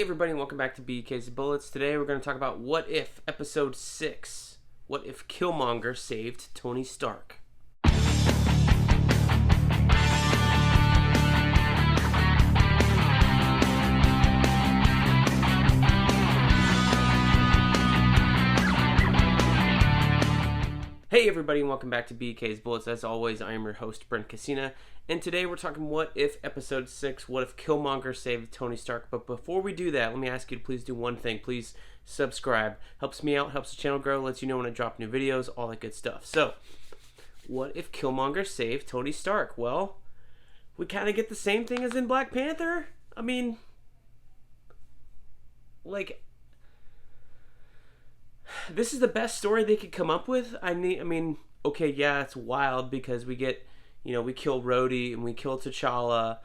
Hey everybody, and welcome back to BK's Bullets. Today we're going to talk about What If Episode 6. What if Killmonger saved Tony Stark? Hey everybody, and welcome back to BK's Bullets. As always, I am your host, Brent, and today we're talking What If Episode 6, What If Killmonger Saved Tony Stark. But before we do that, let me ask you to please do one thing. Please subscribe. Helps me out, helps the channel grow, lets you know when I drop new videos, all that good stuff. So, what if Killmonger saved Tony Stark? Well, we kind of get the same thing as in Black Panther. I mean, this is the best story they could come up with. I mean, okay, yeah, it's wild because we get, we kill Rhodey and we kill T'Challa,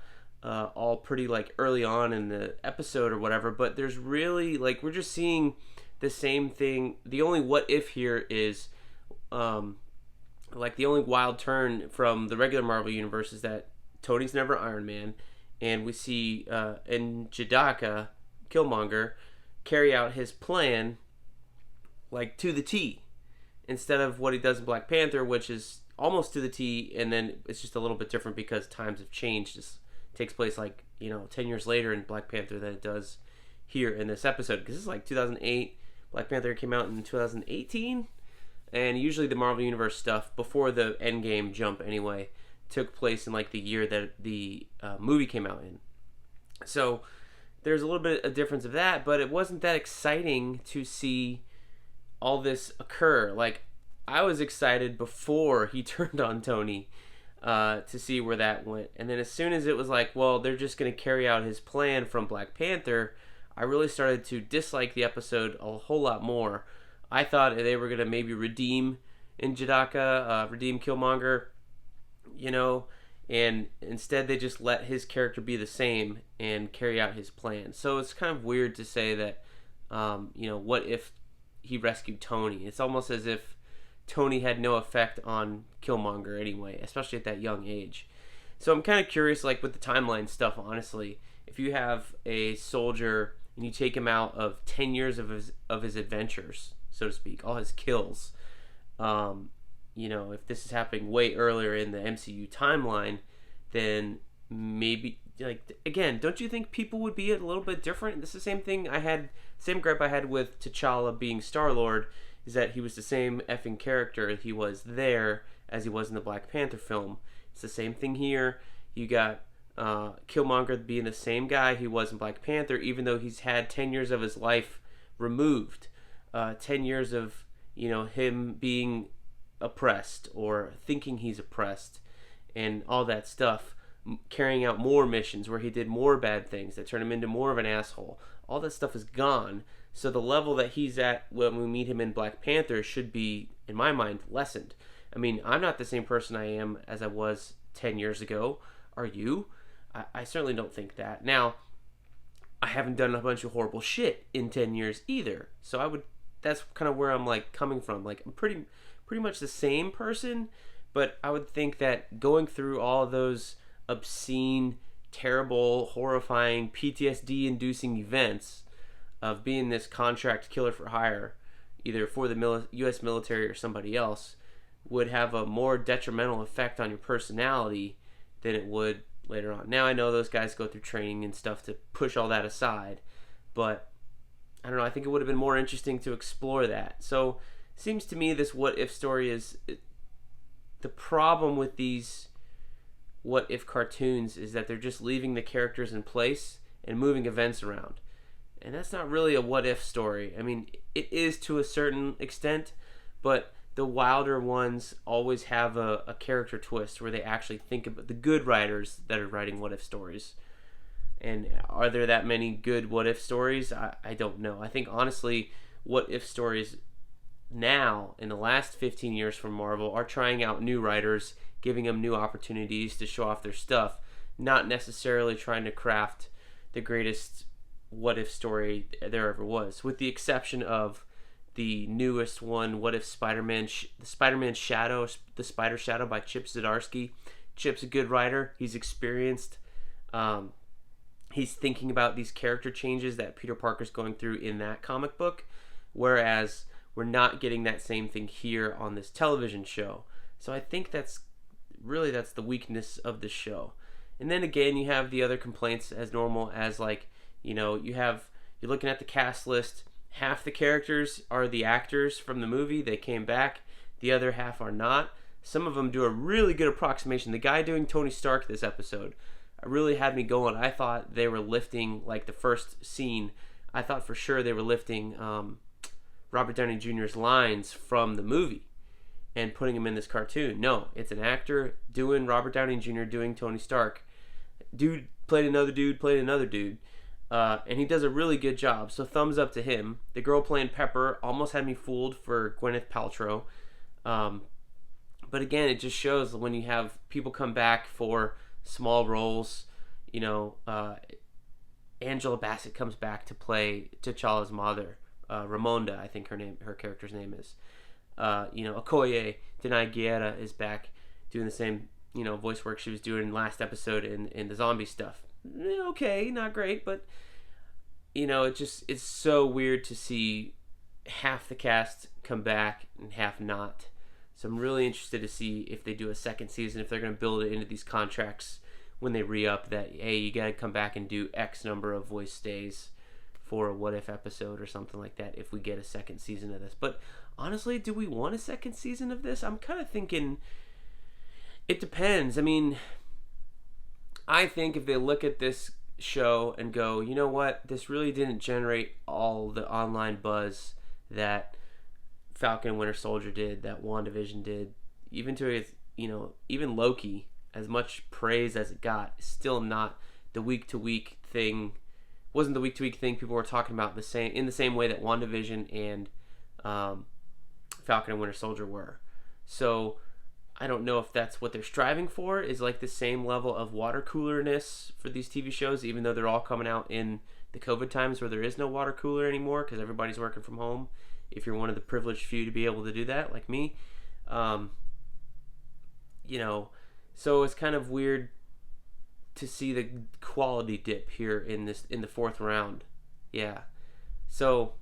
all pretty early on in the episode or whatever. But there's really we're just seeing the same thing. The only what if here is, the only wild turn from the regular Marvel universe is that Tony's never Iron Man, and we see in Jedaka, Killmonger carry out his plan to the T, instead of what he does in Black Panther, which is almost to the T, and then it's just a little bit different because times have changed. This takes place 10 years later in Black Panther than it does here in this episode, because this is 2008. Black Panther came out in 2018, and usually the Marvel Universe stuff, before the Endgame jump anyway, took place in the year that the movie came out in. So there's a little bit of difference of that, but it wasn't that exciting to see all this occur. I was excited before he turned on Tony to see where that went, and then as soon as it was well, they're just going to carry out his plan from Black Panther, I really started to dislike the episode a whole lot more. I thought they were going to maybe redeem in Jedaka, redeem Killmonger, and instead they just let his character be the same and carry out his plan. So it's kind of weird to say that, what if he rescued Tony? It's almost as if Tony had no effect on Killmonger anyway, especially at that young age. So I'm kind of curious, with the timeline stuff, honestly, if you have a soldier and you take him out of 10 years of his adventures, so to speak, all his kills, if this is happening way earlier in the MCU timeline, then maybe, again, don't you think people would be a little bit different? This is the same gripe I had with T'Challa being Star-Lord, is that he was the same effing character he was there as he was in the Black Panther film. It's the same thing here. You got Killmonger being the same guy he was in Black Panther, even though he's had 10 years of his life removed. 10 years of, him being oppressed or thinking he's oppressed and all that stuff, carrying out more missions where he did more bad things that turned him into more of an asshole. All that stuff is gone. So the level that he's at when we meet him in Black Panther should be, in my mind, lessened. I mean, I'm not the same person I am as I was 10 years ago. Are you? I certainly don't think that. Now, I haven't done a bunch of horrible shit in 10 years either. So that's kind of where I'm coming from. I'm pretty much the same person, but I would think that going through all of those obscene, terrible, horrifying, PTSD-inducing events of being this contract killer for hire, either for the U.S. military or somebody else, would have a more detrimental effect on your personality than it would later on. Now, I know those guys go through training and stuff to push all that aside, but I don't know, I think it would have been more interesting to explore that. So, it seems to me this what-if story is... The problem with these what-if cartoons is that they're just leaving the characters in place and moving events around. And that's not really a what-if story. I mean, it is to a certain extent, but the wilder ones always have a character twist where they actually think about the good writers that are writing what-if stories. And are there that many good what-if stories? I don't know. I think, honestly, what-if stories now, in the last 15 years from Marvel, are trying out new writers, giving them new opportunities to show off their stuff, not necessarily trying to craft the greatest what-if story there ever was, with the exception of the newest one, What If Spider-Man, the Spider-Man Shadow, the Spider Shadow by Chip Zdarsky. Chip's a good writer. He's experienced. he's thinking about these character changes that Peter Parker's going through in that comic book, whereas we're not getting that same thing here on this television show. So I think that's the weakness of the show. And then again, you have the other complaints as normal, as like, you're looking at the cast list. Half the characters are the actors from the movie. They came back. The other half are not. Some of them do a really good approximation. The guy doing Tony Stark this episode really had me going. I thought they were lifting, like the first scene, I thought for sure they were lifting Robert Downey Jr.'s lines from the movie and putting him in this cartoon. No, it's an actor doing Robert Downey Jr. doing Tony Stark. Dude played another dude. And he does a really good job, so thumbs up to him. The girl playing Pepper almost had me fooled for Gwyneth Paltrow. But again, it just shows when you have people come back for small roles. Angela Bassett comes back to play T'Challa's mother, Ramonda, I think her character's name is. Okoye Denai Guerra is back doing the same, voice work she was doing last episode in the zombie stuff. Okay, not great, but it's so weird to see half the cast come back and half not. So I'm really interested to see if they do a second season, if they're going to build it into these contracts when they re-up that, hey, you got to come back and do X number of voice stays for a what if episode or something like that if we get a second season of this. But honestly, do we want a second season of this? I'm kind of thinking it depends. I mean, I think if they look at this show and go, you know what, this really didn't generate all the online buzz that Falcon and Winter Soldier did, that WandaVision did, even even Loki, as much praise as it got, is still not the week-to-week thing. Wasn't the week-to-week thing people were talking about in the same way that WandaVision and Falcon and Winter Soldier were. So I don't know if that's what they're striving for, is like the same level of water coolerness for these TV shows, even though they're all coming out in the COVID times where there is no water cooler anymore because everybody's working from home. If you're one of the privileged few to be able to do that, like me, so it's kind of weird to see the quality dip here in the fourth round. Yeah. So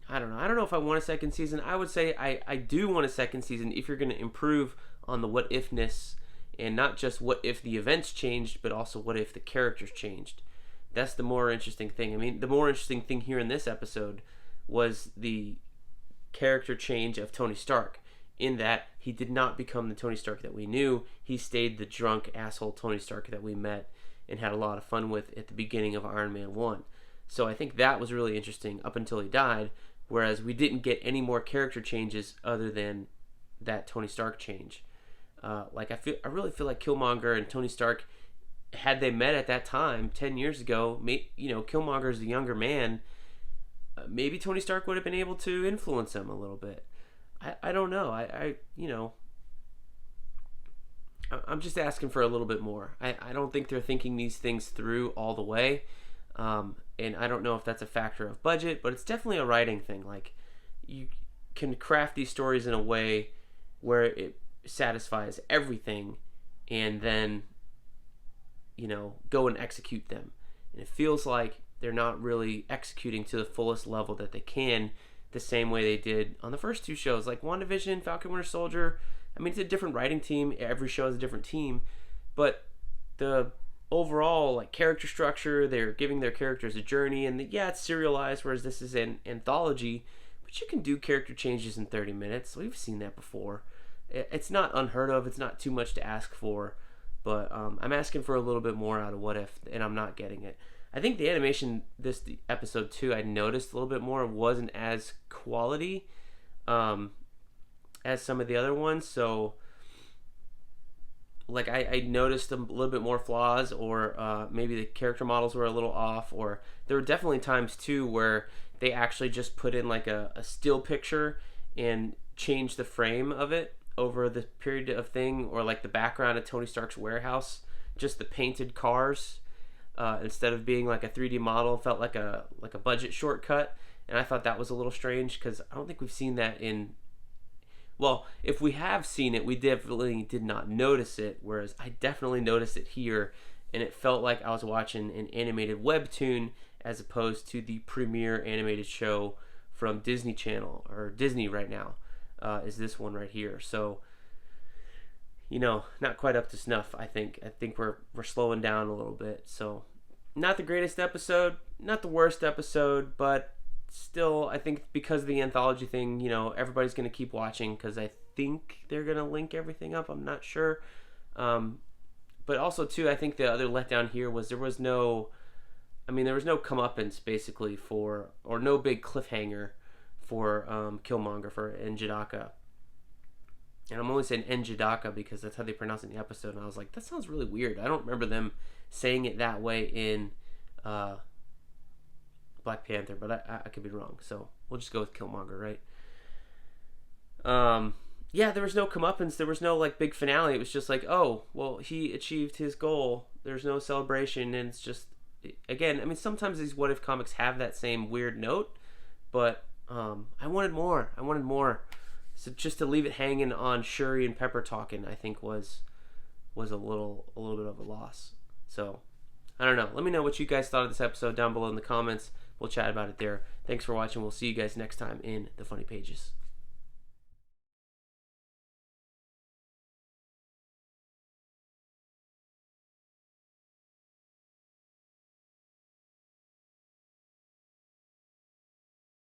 I don't know. I don't know if I want a second season. I would say I do want a second season if you're going to improve on the what ifness, and not just what if the events changed, but also what if the characters changed. That's the more interesting thing. I mean, the more interesting thing here in this episode was the character change of Tony Stark, in that he did not become the Tony Stark that we knew. He stayed the drunk asshole Tony Stark that we met and had a lot of fun with at the beginning of Iron Man 1. So I think that was really interesting up until he died, whereas we didn't get any more character changes other than that Tony Stark change. I really feel like Killmonger and Tony Stark, had they met at that time 10 years ago, Killmonger is the younger man, maybe Tony Stark would have been able to influence him a little bit. I don't know. I'm just asking for a little bit more. I don't think they're thinking these things through all the way, and I don't know if that's a factor of budget, but it's definitely a writing thing. Like, you can craft these stories in a way where it satisfies everything, and then go and execute them. And it feels like they're not really executing to the fullest level that they can, the same way they did on the first two shows, like WandaVision, Falcon Winter Soldier. I mean, it's a different writing team. Every show is a different team, but the overall character structure, they're giving their characters a journey, and it's serialized, whereas this is an anthology. But you can do character changes in 30 minutes. We've seen that before. It's not unheard of. It's not too much to ask for, but I'm asking for a little bit more out of What If, and I'm not getting it. I think the animation the episode 2, I noticed a little bit more, wasn't as quality as some of the other ones. So I noticed a little bit more flaws, or maybe the character models were a little off, or there were definitely times too where they actually just put in a still picture and changed the frame of it over the period of thing, or the background of Tony Stark's warehouse, just the painted cars. Instead of being a 3D model, felt like a budget shortcut, and I thought that was a little strange because I don't think we've seen that in. Well, if we have seen it, we definitely did not notice it. Whereas I definitely noticed it here, and it felt like I was watching an animated webtoon as opposed to the premiere animated show from Disney Channel, or Disney right now, is this one right here. So, not quite up to snuff. I think we're slowing down a little bit. So, not the greatest episode, not the worst episode, but still, I think because of the anthology thing, everybody's going to keep watching because I think they're going to link everything up. I'm not sure. But also, too, I think the other letdown here was there was no comeuppance, basically, or no big cliffhanger for Killmonger, for Njidaka. And I'm only saying Njidaka because that's how they pronounce it in the episode. And I was like, that sounds really weird. I don't remember them saying it that way in Black Panther, but I could be wrong. So we'll just go with Killmonger, right? Yeah, there was no comeuppance. There was no big finale. It was just like, oh, well, he achieved his goal. There's no celebration, and it's just, again, sometimes these what if comics have that same weird note, but I wanted more. So just to leave it hanging on Shuri and Pepper talking, I think was a little bit of a loss. So I don't know. Let me know what you guys thought of this episode down below in the comments. We'll chat about it there. Thanks for watching. We'll see you guys next time in the Funny Pages.